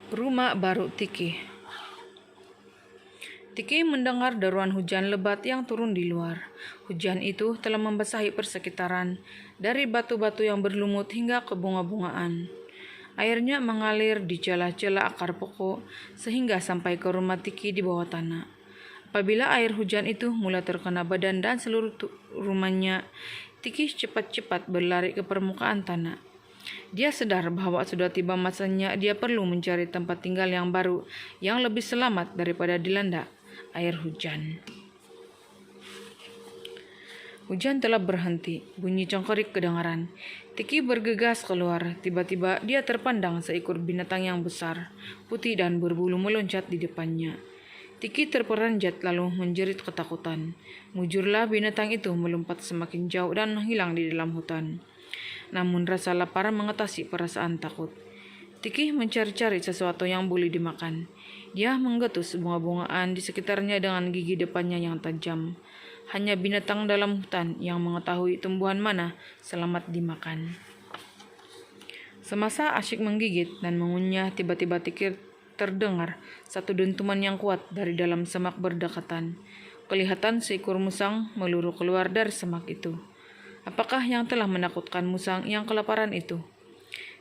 Rumah baru Tiki. Tiki mendengar deruan hujan lebat yang turun di luar. Hujan itu telah membasahi persekitaran, dari batu-batu yang berlumut hingga ke bunga-bungaan. Airnya mengalir di celah-celah akar pokok sehingga sampai ke rumah Tiki di bawah tanah. Apabila air hujan itu mulai terkena badan dan seluruh rumahnya, Tiki cepat-cepat berlari ke permukaan tanah. Dia sadar bahwa sudah tiba masanya dia perlu mencari tempat tinggal yang baru yang lebih selamat daripada dilanda air hujan. Hujan telah berhenti, bunyi cengkerik kedengaran. Tiki bergegas keluar, tiba-tiba dia terpandang seekor binatang yang besar, putih dan berbulu meloncat di depannya. Tiki terperanjat lalu menjerit ketakutan. Mujurlah binatang itu melompat semakin jauh dan menghilang di dalam hutan. Namun rasa lapar mengatasi perasaan takut. Tiki mencari-cari sesuatu yang boleh dimakan. Dia menggetus bunga-bungaan di sekitarnya dengan gigi depannya yang tajam. Hanya binatang dalam hutan yang mengetahui tumbuhan mana selamat dimakan. Semasa asyik menggigit dan mengunyah, tiba-tiba Tiki terdengar satu dentuman yang kuat dari dalam semak berdekatan. Kelihatan seekor musang meluru keluar dari semak itu. Apakah yang telah menakutkan musang yang kelaparan itu?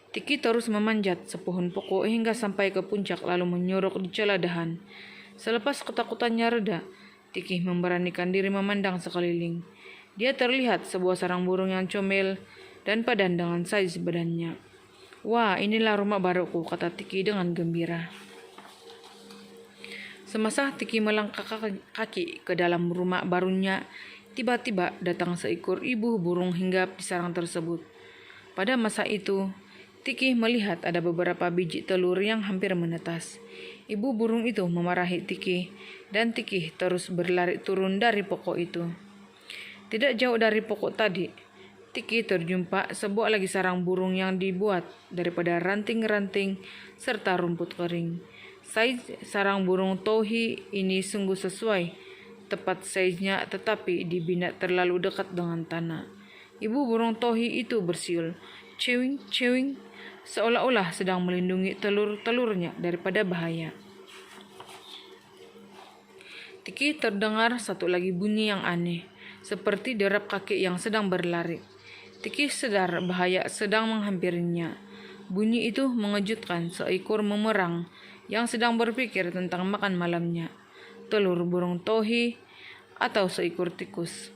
Tiki terus memanjat sepohon pokok hingga sampai ke puncak lalu menyorok di celah dahan. Selepas ketakutannya reda, Tiki memberanikan diri memandang sekeliling. Dia terlihat sebuah sarang burung yang comel dan padan dengan saiz badannya. Wah, inilah rumah baruku, kata Tiki dengan gembira. Semasa Tiki melangkah kaki ke dalam rumah barunya, tiba-tiba datang seekor ibu burung hinggap di sarang tersebut. Pada masa itu, Tiki melihat ada beberapa biji telur yang hampir menetas. Ibu burung itu memarahi Tiki, dan Tiki terus berlari turun dari pokok itu. Tidak jauh dari pokok tadi, Tiki terjumpa sebuah lagi sarang burung yang dibuat daripada ranting-ranting serta rumput kering. Saiz sarang burung Tauhi ini sungguh sesuai, tepat saiznya tetapi dibina terlalu dekat dengan tanah. Ibu burung Tauhi itu bersiul, cewing, cewing, seolah-olah sedang melindungi telur-telurnya daripada bahaya. Tiki terdengar satu lagi bunyi yang aneh, seperti derap kaki yang sedang berlari. Tiki sadar bahaya sedang menghampirinya. Bunyi itu mengejutkan seekor memerang yang sedang berpikir tentang makan malamnya, telur burung Tauhi atau seekor tikus.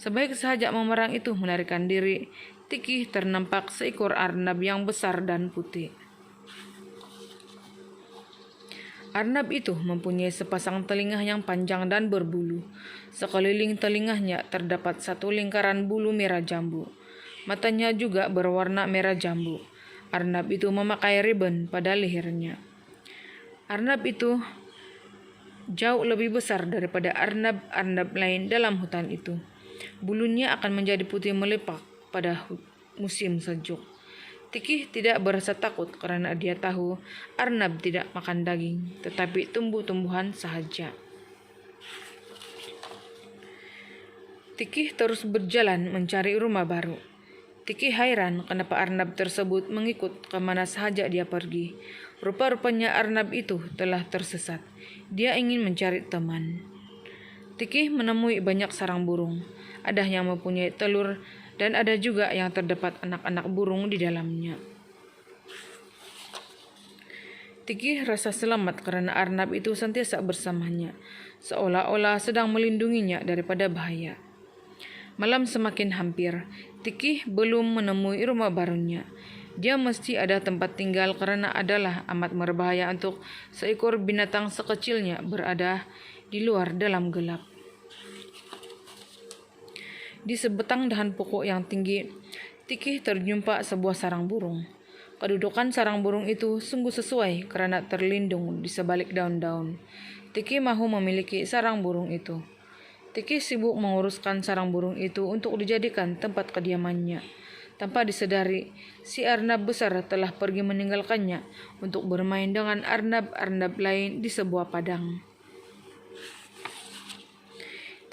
Sebaik sahaja memerang itu melarikan diri, Tiki ternampak seekor arnab yang besar dan putih. Arnab itu mempunyai sepasang telinga yang panjang dan berbulu. Sekeliling telinganya terdapat satu lingkaran bulu merah jambu. Matanya juga berwarna merah jambu. Arnab itu memakai ribbon pada lehernya. Arnab itu jauh lebih besar daripada arnab-arnab lain dalam hutan itu. Bulunya akan menjadi putih melepak pada musim sejuk. Tiki tidak berasa takut karena dia tahu arnab tidak makan daging, tetapi tumbuh-tumbuhan sahaja. Tiki terus berjalan mencari rumah baru. Tiki heran kenapa arnab tersebut mengikut kemana sahaja dia pergi. Rupa-rupanya arnab itu telah tersesat. Dia ingin mencari teman. Tiki menemui banyak sarang burung. Ada yang mempunyai telur dan ada juga yang terdapat anak-anak burung di dalamnya. Tiki rasa selamat karena arnab itu senantiasa bersamanya, seolah-olah sedang melindunginya daripada bahaya. Malam semakin hampir. Tiki belum menemui rumah barunya. Dia mesti ada tempat tinggal karena adalah amat berbahaya untuk seekor binatang sekecilnya berada di luar dalam gelap. Di sebatang dahan pokok yang tinggi, Tiki terjumpa sebuah sarang burung. Kedudukan sarang burung itu sungguh sesuai karena terlindung di sebalik daun-daun. Tiki mahu memiliki sarang burung itu. Tiki sibuk menguruskan sarang burung itu untuk dijadikan tempat kediamannya. Tanpa disadari, si arnab besar telah pergi meninggalkannya untuk bermain dengan arnab-arnab lain di sebuah padang.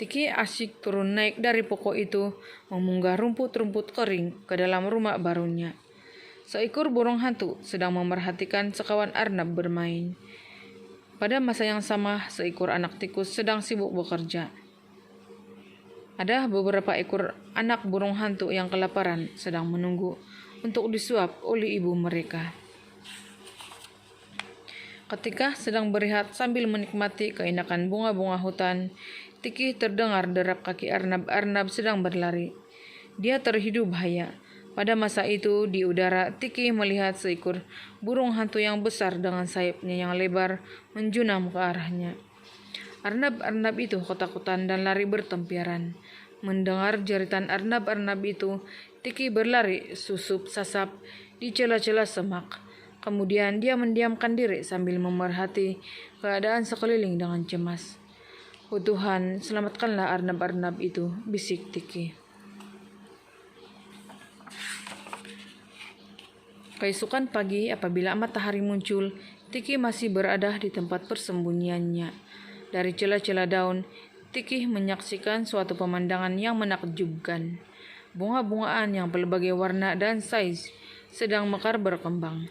Tiki asyik turun naik dari pokok itu, memunggah rumput-rumput kering ke dalam rumah barunya. Seekor burung hantu sedang memerhatikan sekawan arnab bermain. Pada masa yang sama, seekor anak tikus sedang sibuk bekerja. Ada beberapa ekor anak burung hantu yang kelaparan sedang menunggu untuk disuap oleh ibu mereka. Ketika sedang berehat sambil menikmati keindakan bunga-bunga hutan, Tiki terdengar derap kaki arnab-arnab sedang berlari. Dia terhidu bahaya. Pada masa itu, di udara, Tiki melihat seekor burung hantu yang besar dengan sayapnya yang lebar menjunam ke arahnya. Arnab-arnab itu ketakutan dan lari bertempiaran. Mendengar jeritan arnab-arnab itu, Tiki berlari susup sasap di celah-celah semak. Kemudian dia mendiamkan diri sambil memerhati keadaan sekeliling dengan cemas. "Oh Tuhan, selamatkanlah arnab-arnab itu," bisik Tiki. Keesokan pagi, apabila matahari muncul, Tiki masih berada di tempat persembunyiannya. Dari celah-celah daun, Tiki menyaksikan suatu pemandangan yang menakjubkan. Bunga-bungaan yang berbagai warna dan saiz sedang mekar berkembang.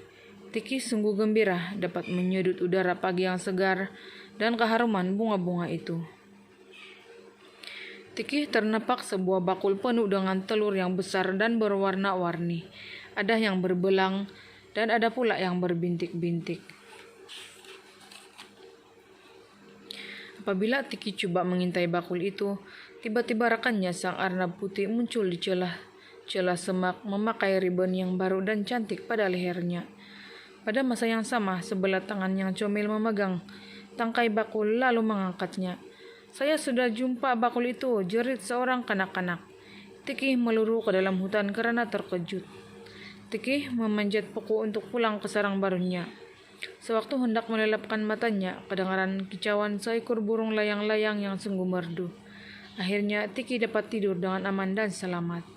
Tiki sungguh gembira dapat menyedut udara pagi yang segar dan keharuman bunga-bunga itu. Tiki ternapak sebuah bakul penuh dengan telur yang besar dan berwarna-warni. Ada yang berbelang dan ada pula yang berbintik-bintik. Apabila Tiki coba mengintai bakul itu, tiba-tiba rekannya sang arnab putih muncul di celah semak memakai ribon yang baru dan cantik pada lehernya. Pada masa yang sama, sebelah tangan yang comel memegang tangkai bakul lalu mengangkatnya. "Saya sudah jumpa bakul itu," jerit seorang kanak-kanak. Tiki meluru ke dalam hutan karena terkejut. Tiki memanjat pokok untuk pulang ke sarang barunya. Sewaktu hendak melelapkan matanya, kedengaran kicauan seekor burung layang-layang yang sungguh merdu. Akhirnya Tiki dapat tidur dengan aman dan selamat.